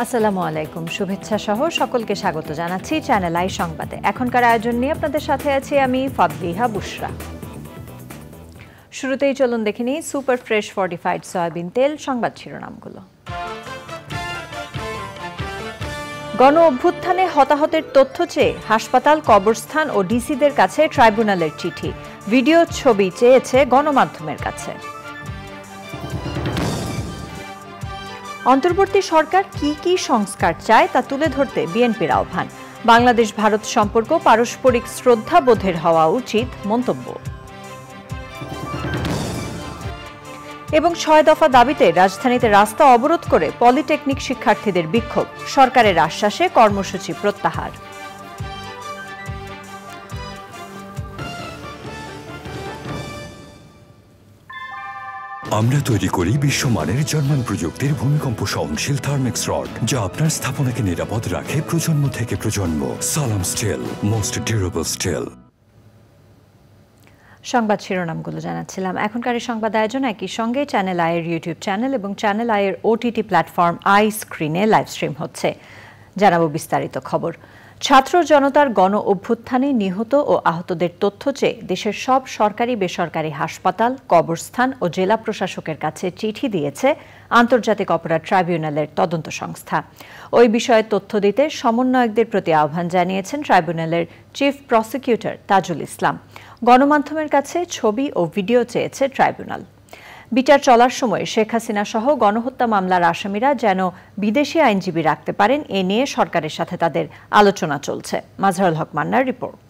আসসালামু আলাইকুম, শুভেচ্ছা সহ সকলকে স্বাগত জানাচ্ছি চ্যানেল আই সংবাদে। এখনকার আয়োজন নিয়ে আপনাদের সাথে আছি আমি ফাদলিহা বুশরা। শুরুতেই চলুন দেখে নিই সুপার ফ্রেশ ফর্টিফাইড সয়াবিন তেল সংবাদ শিরোনামগুলো। গণ অভ্যুত্থানে হতাহতের তথ্য চেয়ে হাসপাতাল, কবরস্থান ও ডিসিদের কাছে ট্রাইব্যুনালের চিঠি, ভিডিও ছবি চেয়েছে গণমাধ্যমের কাছে। অন্তর্বর্তী সরকার কি কি সংস্কার চায় তা তুলে ধরতে বিএনপির আহ্বান। বাংলাদেশ ভারত সম্পর্ক পারস্পরিক শ্রদ্ধাবোধের হওয়া উচিত মন্তব্য। এবং ৬ দফা দাবিতে রাজধানীতে রাস্তা অবরোধ করে পলিটেকনিক শিক্ষার্থীদের বিক্ষোভ, সরকারের আশ্বাসে কর্মসূচি প্রত্যাহার। আমরা তৈরি করি বিশ্বমানের জার্মান প্রযুক্তির ভূমিকম্প সহনশীল থার্মেক্স রড, যা আপনার স্থাপনাকে নিরাপদ রাখে প্রজন্ম থেকে প্রজন্ম। সালাম স্টিল, মোস্ট ডিউরেবল স্টিল। সংবাদ শিরোনামগুলো জানাচ্ছিলাম। এখনকার এই সংবাদ আয়োজন একই সঙ্গে চ্যানেল আইয়ের ইউটিউব চ্যানেল এবং চ্যানেল আইয়ের ওটিটি প্ল্যাটফর্ম আই স্ক্রিনে লাইভ স্ট্রিম হচ্ছে। জানাবো বিস্তারিত খবর। ছাত্র জনতার গণ অভ্যুত্থানে নিহত ও আহতদের তথ্য চেয়ে দেশের সব সরকারি বেসরকারি হাসপাতাল, কবরস্থান ও জেলা প্রশাসকের কাছে চিঠি দিয়েছে আন্তর্জাতিক অপরাধ ট্রাইব্যুনালের তদন্ত সংস্থা। ওই বিষয়ে তথ্য দিতে সমন্বয়কদের প্রতি আহ্বান জানিয়েছেন ট্রাইব্যুনালের চিফ প্রসিকিউটর তাজুল ইসলাম। গণমাধ্যমের কাছে ছবি ও ভিডিও চেয়েছে ট্রাইব্যুনাল। বিচার চলার সময় শেখ হাসিনা সহ গণহত্যা মামলার আসামিরা যেন বিদেশি আইনজীবী রাখতে পারেন, এ নিয়ে সরকারের সাথে তাদের আলোচনা চলছে। মাজহারুল হক মান্নার রিপোর্ট।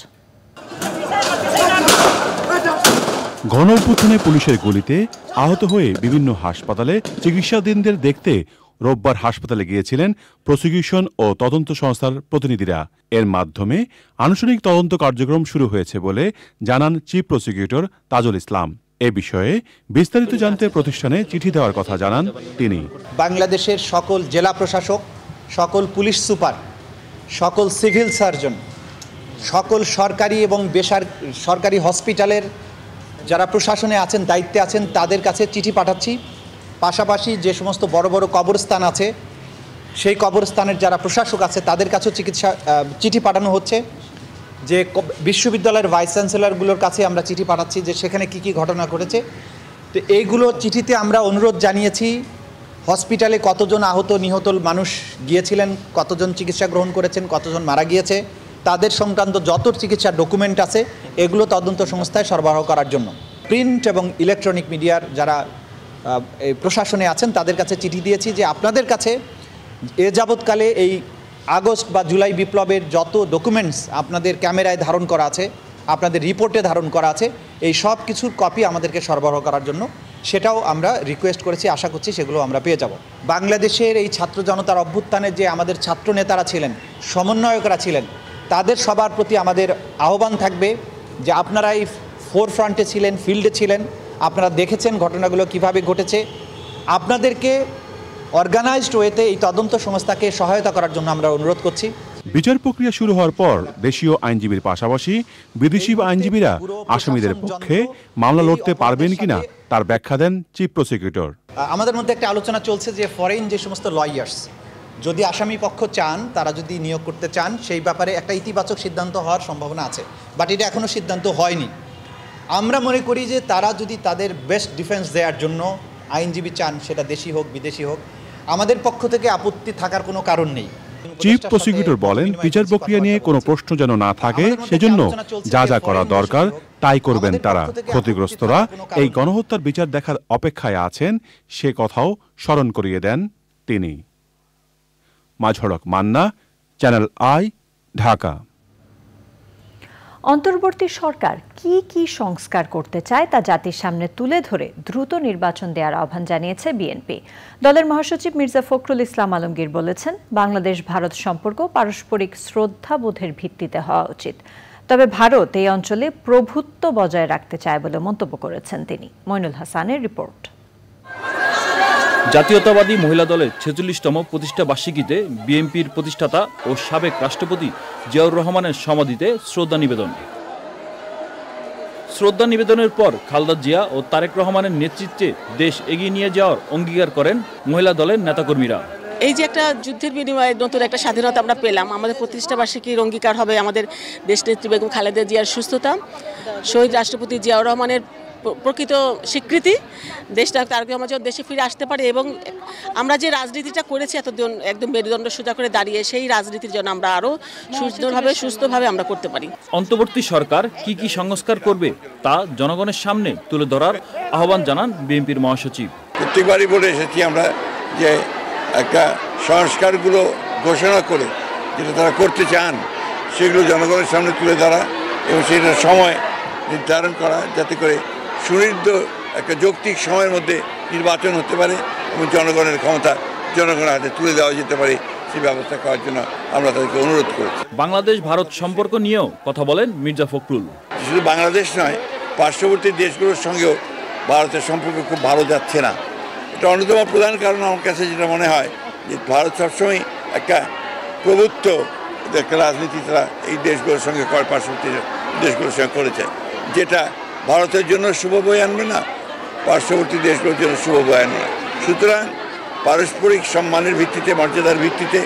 গণ অভ্যুত্থানে পুলিশের গুলিতে আহত হয়ে বিভিন্ন হাসপাতালে চিকিৎসাধীনদের দেখতে রোববার হাসপাতালে গিয়েছিলেন প্রসিকিউশন ও তদন্ত সংস্থার প্রতিনিধিরা। এর মাধ্যমে আনুষ্ঠানিক তদন্ত কার্যক্রম শুরু হয়েছে বলে জানান চিফ প্রসিকিউটর তাজুল ইসলাম। এ বিষয়ে বিস্তারিত জানতে প্রতিষ্ঠানে চিঠি দেওয়ার কথা জানান তিনি। বাংলাদেশের সকল জেলা প্রশাসক, সকল পুলিশ সুপার, সকল সিভিল সার্জন, সকল সরকারি এবং বেসরকারি হসপিটালের যারা প্রশাসনে আছেন, দায়িত্বে আছেন, তাদের কাছে চিঠি পাঠাচ্ছি। পাশাপাশি যে সমস্ত বড় বড় কবরস্থান আছে, সেই কবরস্থানের যারা প্রশাসক আছে তাদের কাছেও চিঠি পাঠানো হচ্ছে। যে বিশ্ববিদ্যালয়ের ভাইস চ্যান্সেলরগুলোর কাছে আমরা চিঠি পাঠাচ্ছি যে সেখানে কি কি ঘটনা ঘটেছে। তো এইগুলো চিঠিতে আমরা অনুরোধ জানিয়েছি হসপিটালে কতজন আহত নিহত মানুষ গিয়েছিলেন, কতজন চিকিৎসা গ্রহণ করেছেন, কতজন মারা গিয়েছে, তাদের সংক্রান্ত যত চিকিৎসার ডকুমেন্ট আছে এগুলো তদন্ত সংস্থায় সরবরাহ করার জন্য। প্রিন্ট এবং ইলেকট্রনিক মিডিয়ার যারা এই প্রশাসনে আছেন তাদের কাছে চিঠি দিয়েছি যে আপনাদের কাছে এ যাবৎকালে এই আগস্ট বা জুলাই বিপ্লবের যত ডকুমেন্টস আপনাদের ক্যামেরায় ধারণ করা আছে, আপনাদের রিপোর্টে ধারণ করা আছে, এই সব কিছুর কপি আমাদেরকে সরবরাহ করার জন্য সেটাও আমরা রিকোয়েস্ট করেছি। আশা করছি সেগুলো আমরা পেয়ে যাব। বাংলাদেশের এই ছাত্র জনতার অভ্যুত্থানে যে আমাদের ছাত্র নেতারা ছিলেন, সমন্বয়করা ছিলেন, তাদের সবার প্রতি আমাদের আহ্বান থাকবে যে আপনারা এই ফোরফ্রন্টে ছিলেন, ফিল্ডে ছিলেন, আপনারা দেখেছেন ঘটনাগুলো কিভাবে ঘটেছে। আপনাদেরকে অর্গানাইজড ওয়েতে এই তদন্ত সংস্থাকে সহায়তা করার জন্য আমরা অনুরোধ করছি। বিচার প্রক্রিয়া শুরু হওয়ার পর দেশীয় আইনজীবীর পাশাপাশি বিদেশি আইনজীবীরা আসামিদের পক্ষে মামলা লড়তে পারবেন কিনা তার ব্যাখ্যা দেন চিফ প্রসিকিউটর। আমাদের মধ্যে একটা আলোচনা চলছে যে ফরেন যে সমস্ত লয়ার্স যদি আসামি পক্ষ চান, তারা যদি নিয়োগ করতে চান, সেই ব্যাপারে একটা ইতিবাচক সিদ্ধান্ত হওয়ার সম্ভাবনা আছে, বাট এটা এখনও সিদ্ধান্ত হয়নি। আমরা মনে করি যে তারা যদি তাদের বেস্ট ডিফেন্স দেওয়ার জন্য আইনজীবী চান, সেটা দেশি হোক বিদেশি হোক, আমাদের পক্ষ থেকে আপত্তি থাকার কোনো কারণ নেই। চিফ প্রসিকিউটর বলেন, বিচার প্রক্রিয়া নিয়ে কোনো প্রশ্ন যেন না থাকে, সেজন্য যা যা করা দরকার তাই করবেন তারা। ক্ষতিগ্রস্তরা এই গণহত্যার বিচার দেখার অপেক্ষায় আছেন, সে কথাও স্মরণ করিয়ে দেন তিনি। মাজহারুল হক মান্না, চ্যানেল আই, ঢাকা। অন্তর্বর্তী সরকার কি কি সংস্কার করতে চায় তা জাতির সামনে তুলে ধরে দ্রুত নির্বাচন দেওয়ার আহ্বান জানিয়েছে বিএনপি। দলের মহাসচিব মির্জা ফখরুল ইসলাম আলমগীর বলেছেন, বাংলাদেশ ভারত সম্পর্ক পারস্পরিক শ্রদ্ধাবোধের ভিত্তিতে হওয়া উচিত। তবে ভারত এই অঞ্চলে প্রভুত্ব বজায় রাখতে চায় বলে মন্তব্য করেছেন তিনি। মইনুল হাসানের রিপোর্ট। জাতীয়তাবাদী মহিলা দলের ৪৬তম প্রতিষ্ঠা বার্ষিকীতে বিএনপির প্রতিষ্ঠাতা ও সাবেক রাষ্ট্রপতি জিয়াউর রহমানের সমাধিতে শ্রদ্ধা নিবেদনের পর খালেদা জিয়া ও তারেক রহমানের নেতৃত্বে দেশ এগিয়ে নিয়ে যাওয়ার অঙ্গীকার করেন মহিলা দলের নেতাকর্মীরা। এই যে একটা যুদ্ধের বিনিময়ে নতুন একটা স্বাধীনতা আমরা পেলাম, আমাদের প্রতিষ্ঠাবার্ষিকীর অঙ্গীকার হবে আমাদের দেশনেত্রী বেগম খালেদা জিয়ার সুস্থতা, শহীদ রাষ্ট্রপতি জিয়াউর রহমানের প্রকৃত স্বীকৃতি, দেশটা তারেক রহমান যেন দেশে ফিরে আসতে পারে এবং আমরা যে রাজনীতিটা করেছি এতদিন একদম মেরুদণ্ড সোজা করে দাঁড়িয়ে, সেই রাজনীতির জন্য আমরা আরও সুন্দরভাবে সুস্থভাবে আমরা করতে পারি। অন্তর্বর্তী সরকার কি কি সংস্কার করবে তা জনগণের সামনে তুলে ধরার আহ্বান জানান বিএনপির মহাসচিব। প্রত্যেকবারই বলে এসেছি আমরা যে একটা সংস্কারগুলো ঘোষণা করে যেটা তারা করতে চান সেগুলো জনগণের সামনে তুলে ধরা এবং সেটার সময় নির্ধারণ করা, যাতে করে সুনির্দিষ্ট একটা যৌক্তিক সময়ের মধ্যে নির্বাচন হতে পারে এবং জনগণের ক্ষমতা জনগণের হাতে তুলে দেওয়া যেতে পারে, সেই ব্যবস্থা করার জন্য আমরা তাদেরকে অনুরোধ করেছি। বাংলাদেশ ভারত সম্পর্ক নিয়েও কথা বলেন মির্জা ফখরুল। শুধু বাংলাদেশ নয়, পার্শ্ববর্তী দেশগুলোর সঙ্গেও ভারতের সম্পর্ক খুব ভালো যাচ্ছে না। এটা অন্যতম প্রধান কারণ আমার কাছে যেটা মনে হয় যে ভারত সবসময় একটা প্রভুত্ব একটা রাজনীতি তারা এই দেশগুলোর সঙ্গে করে, পার্শ্ববর্তী দেশগুলোর সঙ্গে করেছে, যেটা ভারতের জন্য শুভ বয়ে আনবে না, পার্শ্ববর্তী দেশগুলোর জন্য শুভ বয়ে আনবে না। সুতরাং পারস্পরিক সম্মানের ভিত্তিতে, মর্যাদার ভিত্তিতে,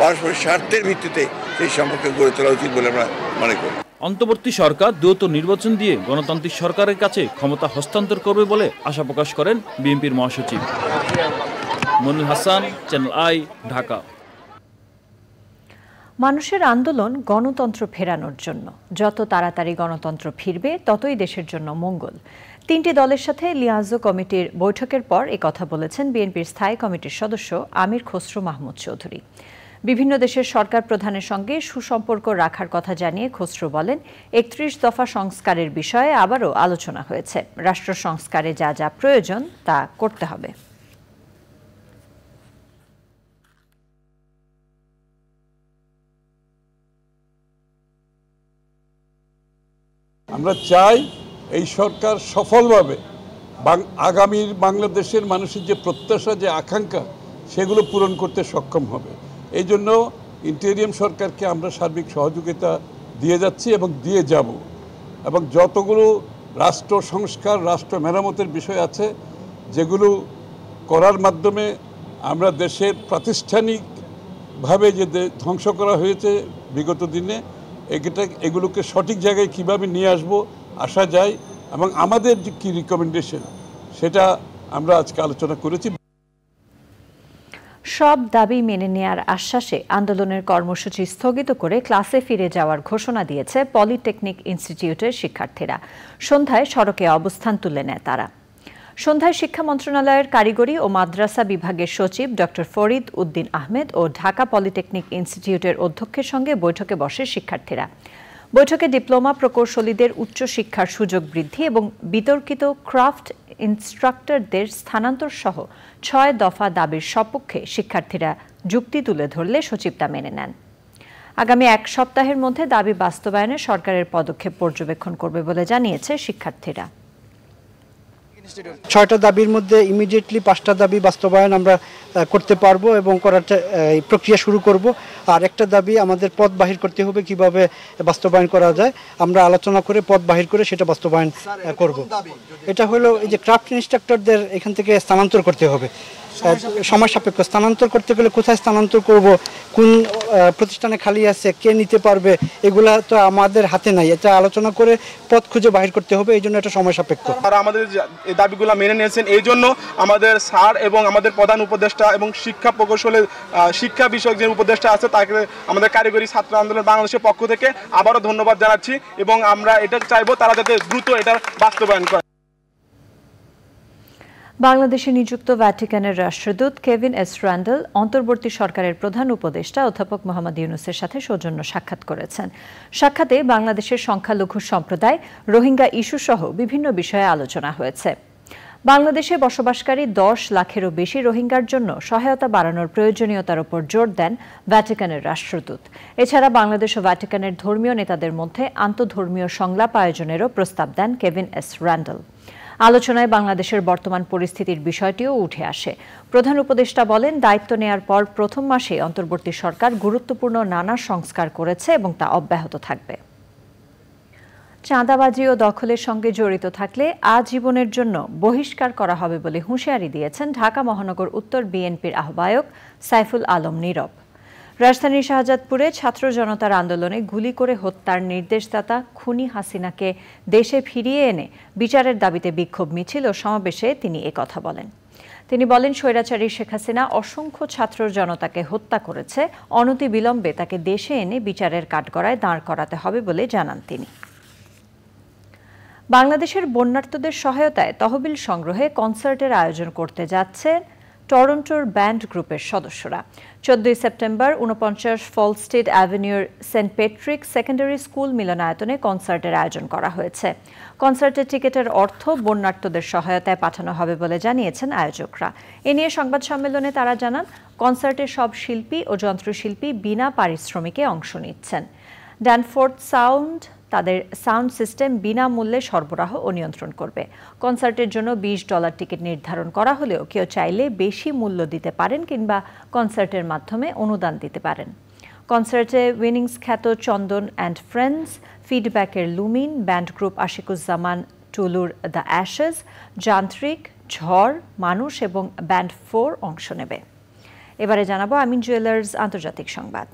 পারস্পরিক স্বার্থের ভিত্তিতে সেই সম্পর্ক গড়ে তোলা উচিত বলে আমরা মনে করি। অন্তর্বর্তী সরকার দ্রুত নির্বাচন দিয়ে গণতান্ত্রিক সরকারের কাছে ক্ষমতা হস্তান্তর করবে বলে আশা প্রকাশ করেন বিএনপির মহাসচিব। মনির হাসান, চ্যানেল আই, ঢাকা। মানুষের আন্দোলন গণতন্ত্র ফেরানোর জন্য। যত তাড়াতাড়ি গণতন্ত্র ফিরবে ততই দেশের জন্য মঙ্গল। 3টি দলের সাথে লিয়াজো কমিটির বৈঠকের পর একথা বলেছেন বিএনপির স্থায়ী কমিটির সদস্য আমির খসরু মাহমুদ চৌধুরী। বিভিন্ন দেশের সরকার প্রধানের সঙ্গে সুসম্পর্ক রাখার কথা জানিয়ে খসরু বলেন, 31 দফা সংস্কারের বিষয়ে আবারও আলোচনা হয়েছে। রাষ্ট্র সংস্কারে যা যা প্রয়োজন তা করতে হবে। আমরা চাই এই সরকার সফলভাবে আগামীর বাংলাদেশের মানুষের যে প্রত্যাশা, যে আকাঙ্ক্ষা, সেগুলো পূরণ করতে সক্ষম হবে। এই জন্য ইন্টেরিয়াম সরকারকে আমরা সার্বিক সহযোগিতা দিয়ে যাচ্ছি এবং দিয়ে যাব, এবং যতগুলো রাষ্ট্র সংস্কার, রাষ্ট্র মেরামতের বিষয় আছে যেগুলো করার মাধ্যমে আমরা দেশের প্রাতিষ্ঠানিকভাবে যে ধ্বংস করা হয়েছে বিগত দিনে, এগুলোকে সঠিক জায়গায় কিভাবে নিয়ে আসা যায় এবং আমাদের যে কি রিকমেন্ডেশন সেটা আমরা আজকে আলোচনা করেছি। সব দাবি মেনে নেয়ার আশ্বাসে আন্দোলনের কর্মসূচি স্থগিত করে ক্লাসে ফিরে যাওয়ার ঘোষণা দিয়েছে পলিটেকনিক ইনস্টিটিউটের শিক্ষার্থীরা। সন্ধ্যায় সড়কে অবস্থান তুলে নেয় তারা। সন্ধ্যায় শিক্ষা মন্ত্রণালয়ের কারিগরি ও মাদ্রাসা বিভাগের সচিব ডক্টর ফরিদ উদ্দিন আহমেদ ও ঢাকা পলিটেকনিক ইনস্টিটিউটের অধ্যক্ষের সঙ্গে বৈঠকে বসে শিক্ষার্থীরা। বৈঠকে ডিপ্লোমা প্রকৌশলীদের উচ্চশিক্ষার সুযোগ বৃদ্ধি এবং বিতর্কিত ক্রাফট ইনস্ট্রাক্টরদের স্থানান্তর সহ 6 দফা দাবির সপক্ষে শিক্ষার্থীরা যুক্তি তুলে ধরলে সচিব তা মেনে নেন। আগামী 1 সপ্তাহের মধ্যে দাবি বাস্তবায়নে সরকারের পদক্ষেপ পর্যবেক্ষণ করবে বলে জানিয়েছে শিক্ষার্থীরা। 6টা দাবির মধ্যে ইমিডিয়েটলি 5টা দাবি বাস্তবায়ন আমরা করতে পারবো এবং করার প্রক্রিয়া শুরু করব। আর একটা দাবি আমাদের পথ বাহির করতে হবে, কিভাবে বাস্তবায়ন করা যায় আমরা আলোচনা করে পথ বাহির করে সেটা বাস্তবায়ন করব। এটা হলো এই যে ক্রাফট ইনস্ট্রাক্টরদের এখান থেকে স্থানান্তর করতে হবে, সময় সাপেক্ষ। স্থানান্তর করতে গেলে কোথায় স্থানান্তর করব, কোন প্রতিষ্ঠানে খালি আছে, কে নিতে পারবে, এগুলা তো আমাদের হাতে নাই। এটা আলোচনা করে পথ খুঁজে বাহির করতে হবে, এই জন্য এটা সময় সাপেক্ষ। আর আমাদের এই দাবিগুলো মেনে নিয়েছেন, এই জন্য আমাদের স্যার এবং আমাদের প্রধান উপদেষ্টা এবং শিক্ষা প্রকৌশলের শিক্ষা বিষয়ক যে উপদেষ্টা আছে তাকে আমাদের কারিগরি ছাত্র আন্দোলন বাংলাদেশের পক্ষ থেকে আবারও ধন্যবাদ জানাচ্ছি এবং আমরা এটা চাইবো তারা যাতে দ্রুত এটা বাস্তবায়ন করে। বাংলাদেশে নিযুক্ত ভ্যাটিকানের রাষ্ট্রদূত কেভিন এস র্যান্ডল অন্তর্বর্তী সরকারের প্রধান উপদেষ্টা অধ্যাপক মোহাম্মদ ইউনূসের সাথে সৌজন্য সাক্ষাৎ করেছেন। সাক্ষাতে বাংলাদেশের সংখ্যালঘু সম্প্রদায়, রোহিঙ্গা ইস্যু সহ বিভিন্ন বিষয়ে আলোচনা হয়েছে। বাংলাদেশে বসবাসকারী 10 লাখেরও বেশি রোহিঙ্গার জন্য সহায়তা বাড়ানোর প্রয়োজনীয়তার উপর জোর দেন ভ্যাটিকানের রাষ্ট্রদূত। এছাড়া বাংলাদেশ ও ভ্যাটিকানের ধর্মীয় নেতাদের মধ্যে আন্তঃধর্মীয় সংলাপ আয়োজনেরও প্রস্তাব দেন কেভিন এস র্যান্ডল। আলোচনায় বাংলাদেশের বর্তমান পরিস্থিতির বিষয়টিও উঠে আসে। প্রধান উপদেষ্টা বলেন, দায়িত্ব নেয়ার পর প্রথম মাসে অন্তর্বর্তী সরকার গুরুত্বপূর্ণ নানা সংস্কার করেছে এবং তা অব্যাহত থাকবে। চাঁদাবাজি ও দখলের সঙ্গে জড়িত থাকলে আজীবনের জন্য বহিষ্কার করা হবে বলে হুঁশিয়ারি দিয়েছেন ঢাকা মহানগর উত্তর বিএনপির আহ্বায়ক সাইফুল আলম নীরব। রাজধানীর শাহজাদপুরে ছাত্র জনতার আন্দোলনে গুলি করে হত্যার নির্দেশদাতা খুনি হাসিনাকে দেশে ফিরিয়ে এনে বিচারের দাবিতে বিক্ষোভ মিছিল ও সমাবেশে তিনি একথা বলেন। তিনি বলেন, স্বৈরাচারী শেখ হাসিনা অসংখ্য ছাত্র জনতাকে হত্যা করেছে, অনতিবিলম্বে তাকে দেশে এনে বিচারের কাঠগড়ায় দাঁড় করাতে হবে বলে জানান তিনি। বাংলাদেশের বন্যার্তদের সহায়তায় তহবিল সংগ্রহে কনসার্টের আয়োজন করতে যাচ্ছে টরন্টোর ব্যান্ড গ্রুপের সদস্যরা। 14 সেপ্টেম্বর 49 ফলস্টেড অ্যাভিনিউর সেন্ট প্যাট্রিক সেকেন্ডারি স্কুল মিলনায়তনে কনসার্টের আয়োজন করা হয়েছে। কনসার্টের টিকিটের অর্থ বন্যার্তদের সহায়তায় পাঠানো হবে বলে জানিয়েছেন আয়োজকরা। এ নিয়ে সংবাদ সম্মেলনে তারা জানান, কনসার্টের সব শিল্পী ও যন্ত্রশিল্পী বিনা পারিশ্রমিকে অংশ নিচ্ছেন। ড্যানফোর্ড সাউন্ড তাদের সাউন্ড সিস্টেম বিনামূল্যে সরবরাহ ও নিয়ন্ত্রণ করবে। কনসার্টের জন্য $20 টিকিট নির্ধারণ করা হলেও কেউ চাইলে বেশি মূল্য দিতে পারেন কিংবা কনসার্টের মাধ্যমে অনুদান দিতে পারেন। কনসার্টে উইনিংস খ্যাত চন্দন অ্যান্ড ফ্রেন্ডস, ফিডব্যাকের লুমিন, ব্যান্ড গ্রুপ আশিকুজ্জামান টুলুর দ্য অ্যাশেজ, যান্ত্রিক, ঝড়, মানুষ এবং ব্যান্ড 4 অংশ নেবে। এবারে জানাবো আমিন জুয়েলার্স আন্তর্জাতিক সংবাদ।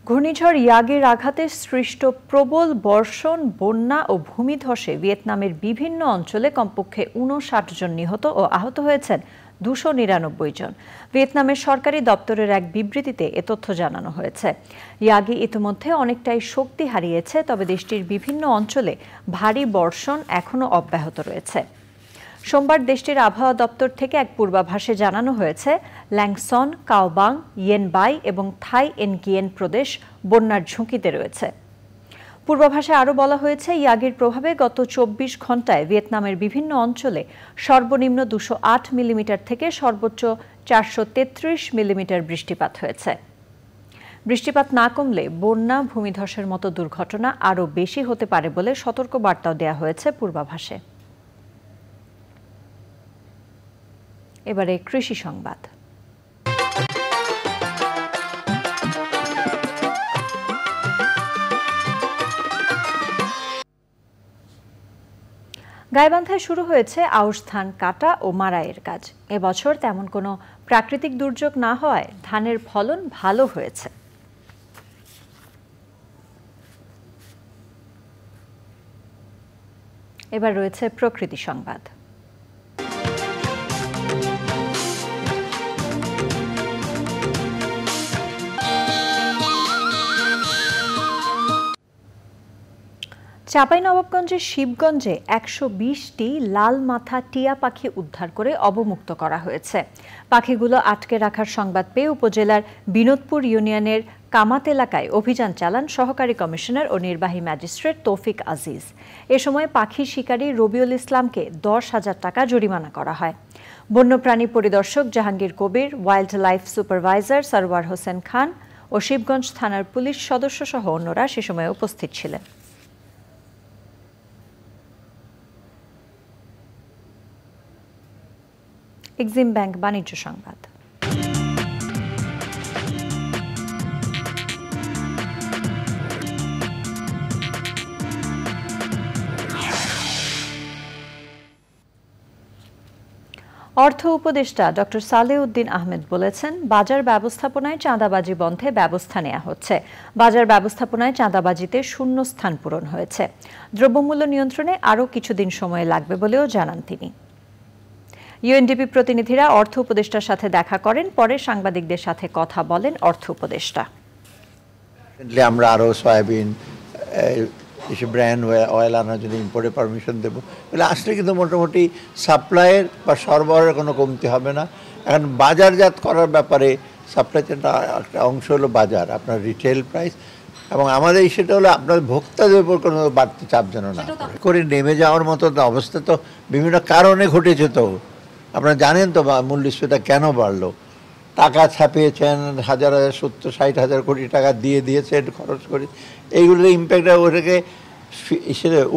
ঘূর্ণিঝড় ইয়াগির আঘাতে সৃষ্ট প্রবল বর্ষণ, বন্যা ও ভূমিধসে ভিয়েতনামের বিভিন্ন অঞ্চলে কমপক্ষে 59 জন নিহত ও আহত হয়েছেন 299 জন। ভিয়েতনামের সরকারি দপ্তরের এক বিবৃতিতে এ তথ্য জানানো হয়েছে। ইয়াগি ইতিমধ্যে অনেকটাই শক্তি হারিয়েছে, তবে দেশটির বিভিন্ন অঞ্চলে ভারী বর্ষণ এখনও অব্যাহত রয়েছে। সোমবার দেশটির আবহাওয়া দপ্তর থেকে এক পূর্বাভাসে জানানো হয়েছে, ল্যাংসন, কাওবাং, ইয়েনবাই এবং থাই এনকিয়েন প্রদেশ বন্যার ঝুঁকিতে রয়েছে। পূর্বাভাসে আরও বলা হয়েছে, ইয়াগির প্রভাবে গত 24 ঘণ্টায় ভিয়েতনামের বিভিন্ন অঞ্চলে সর্বনিম্ন 208 মিলিমিটার থেকে সর্বোচ্চ 433 মিলিমিটার বৃষ্টিপাত হয়েছে। বৃষ্টিপাত না কমলে বন্যা, ভূমিধসের মতো দুর্ঘটনা আরও বেশি হতে পারে বলে সতর্ক বার্তাও দেওয়া হয়েছে পূর্বাভাসে। এবারে কৃষি সংবাদ। গাইবান্ধায় শুরু হয়েছে আউশ ধান কাটা ও মাড়াইয়ের কাজ। এবছর তেমন কোনো প্রাকৃতিক দুর্যোগ না হওয়ায় ধানের ফলন ভালো হয়েছে। এবার রয়েছে প্রকৃতি সংবাদ। চাঁপাইনবাবগঞ্জের শিবগঞ্জে 120টি লাল মাথা টিয়া পাখি উদ্ধার করে অবমুক্ত করা হয়েছে। পাখিগুলো আটকে রাখার সংবাদ পেয়ে উপজেলার বিনোদপুর ইউনিয়নের কামাত এলাকায় অভিযান চালান সহকারী কমিশনার ও নির্বাহী ম্যাজিস্ট্রেট তৌফিক আজিজ। এ সময় পাখি শিকারী রবিউল ইসলামকে 10,000 টাকা জরিমানা করা হয়। বন্যপ্রাণী পরিদর্শক Jahangir Kabir, wildlife supervisor Sarwar Hossain Khan ও শিবগঞ্জ থানার পুলিশ সদস্য সহ অন্যরা সে সময় উপস্থিত ছিলেন। এক্সিম ব্যাংক বাণিজ্য সংবাদ। অর্থ উপদেষ্টা ডক্টর সালেউদ্দিন আহমেদ বলেছেন, বাজার ব্যবস্থাপনায় চাঁদাবাজি বন্ধে ব্যবস্থা নেওয়া হচ্ছে। বাজার ব্যবস্থাপনায় চাঁদাবাজিতে শূন্য স্থান পূরণ হয়েছে। দ্রব্যমূল্য নিয়ন্ত্রণে আরও কিছুদিন সময় লাগবে বলেও জানান তিনি। ইউএনডিপি প্রতিনিধিরা অর্থ উপদেষ্টার সাথে দেখা করেন, পরে সাংবাদিকদের সাথে কথা বলেন অর্থ উপদেষ্টা। আমরা আরও সয়াবিন, ব্র্যান্ড অয়েল আনার জন্য ইম্পোর্টের পারমিশন দেবো। তাহলে আসলে কিন্তু মোটামুটি সাপ্লাইয়ের বা সরবরাহের কোনো কমতি হবে না। এখন বাজারজাত করার ব্যাপারে সাপ্লাই চেনটা একটা অংশ হলো বাজার, আপনার রিটেল প্রাইস, এবং আমাদের সেটা হলো আপনার ভোক্তাদের উপর কোনো বাড়তি চাপ যেন না করে নেমে যাওয়ার মতো অবস্থা তো বিভিন্ন কারণে ঘটেছে। তো আপনারা জানেন তো মূল্যস্ফীতিটা কেন বাড়লো। টাকা ছাপিয়েছেন, 70-60 হাজার কোটি টাকা দিয়েছেন খরচ করে, এইগুলোর ইম্প্যাক্টটা ওটাকে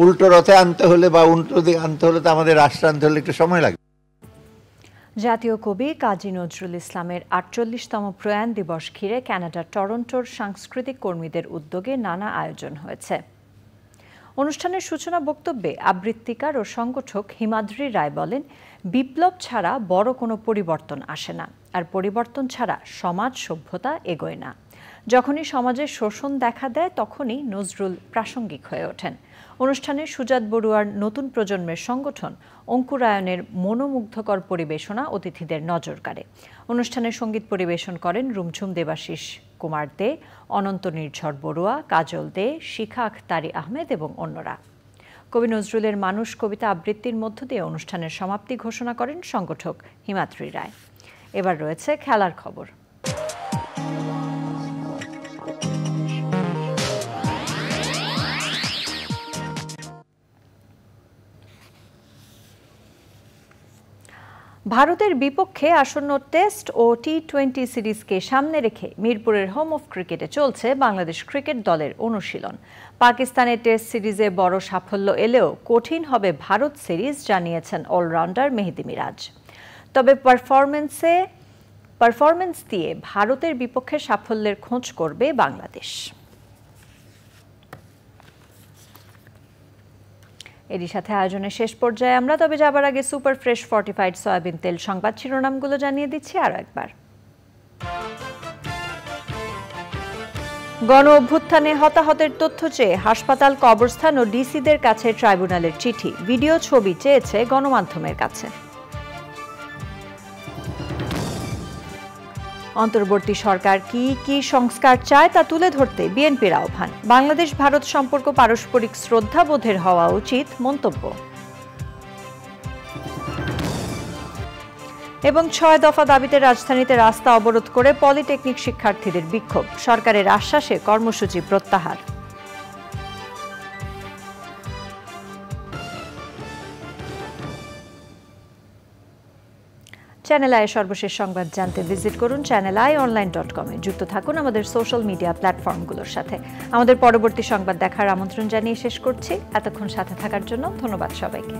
উল্টো রথে আনতে হলে বা উল্টো দিকে আনতে হলে তো আমাদের রাষ্ট্র আনতে হলে একটু সময় লাগবে। জাতীয় কবি কাজী নজরুল ইসলামের ৪৮তম প্রয়াণ দিবস ঘিরে কানাডার টরন্টোর সাংস্কৃতিক কর্মীদের উদ্যোগে নানা আয়োজন হয়েছে। অনুষ্ঠানের সূচনা বক্তব্যে আবৃত্তিকার ও সংগঠক হিমাদ্রি রায় বলেন, বিপ্লব ছাড়া বড় কোনো পরিবর্তন আসে না, আর পরিবর্তন ছাড়া সমাজ সভ্যতা এগোয় না। যখনই সমাজের শোষণ দেখা দেয় তখনই নজরুল প্রাসঙ্গিক হয়ে ওঠেন। অনুষ্ঠানে সুজাত বড়ুয়ার নতুন প্রজন্মের সংগঠন অঙ্কুরায়নের মনোমুগ্ধকর পরিবেশনা অতিথিদের নজর কাড়ে। অনুষ্ঠানে সঙ্গীত পরিবেশন করেন রুমঝুম দেবাশিস কুমার দে, অনন্ত নির্ঝর বড়ুয়া, কাজল দে, শিখা আখতারি আহমেদ এবং অন্যরা। কবি নজরুলের মানুষ কবিতা আবৃত্তির মধ্য দিয়ে অনুষ্ঠানের সমাপ্তি ঘোষণা করেন সংগঠক হিমাদ্রি রায়। এবার রয়েছে খেলার খবর। ভারতের বিপক্ষে আসন্ন টেস্ট ও টি-20 সিরিজকে সামনে রেখে মিরপুরের হোম অফ ক্রিকেটে চলছে বাংলাদেশ ক্রিকেট দলের অনুশীলন। পাকিস্তানের টেস্ট সিরিজে বড় সাফল্য এলেও কঠিন হবে ভারত সিরিজ, জানিয়েছেন অলরাউন্ডার মেহেদী মিরাজ। তবে পারফরম্যান্স দিয়ে ভারতের বিপক্ষে সাফল্যের খোঁজ করবে বাংলাদেশ। এরই সাথে আয়োজনের শেষ পর্যায়ে আমরা, তবে যাবার আগে সুপার ফ্রেশ ফর্টিফাইড সয়াবিন তেল সংবাদ শিরোনামগুলো জানিয়ে দিচ্ছি আরও একবার। গণ অভ্যুত্থানে হতাহতের তথ্য চেয়ে হাসপাতাল, কবরস্থান ও ডিসিদের কাছে ট্রাইব্যুনালের চিঠি, ভিডিও ছবি চেয়েছে গণমাধ্যমের কাছে। অন্তর্বর্তী সরকার কি কি সংস্কার চায় তা তুলে ধরতে বিএনপির আহ্বান। বাংলাদেশ ভারত সম্পর্ক পারস্পরিক শ্রদ্ধাবোধের হওয়া উচিত মন্তব্য। এবং ৬ দফা দাবিতে রাজধানীতে রাস্তা অবরোধ করে পলিটেকনিক শিক্ষার্থীদের বিক্ষোভ, সরকারের আশ্বাসে কর্মসূচি প্রত্যাহার। চ্যানেল আই সর্বশেষ সংবাদ জানতে ভিজিট করুন channelionline.com এ। যুক্ত থাকুন আমাদের সোশ্যাল মিডিয়া প্ল্যাটফর্মগুলোর সাথে। আমাদের পরবর্তী সংবাদ দেখার আমন্ত্রণ জানিয়ে শেষ করছি। এতক্ষণ সাথে থাকার জন্য ধন্যবাদ সবাইকে।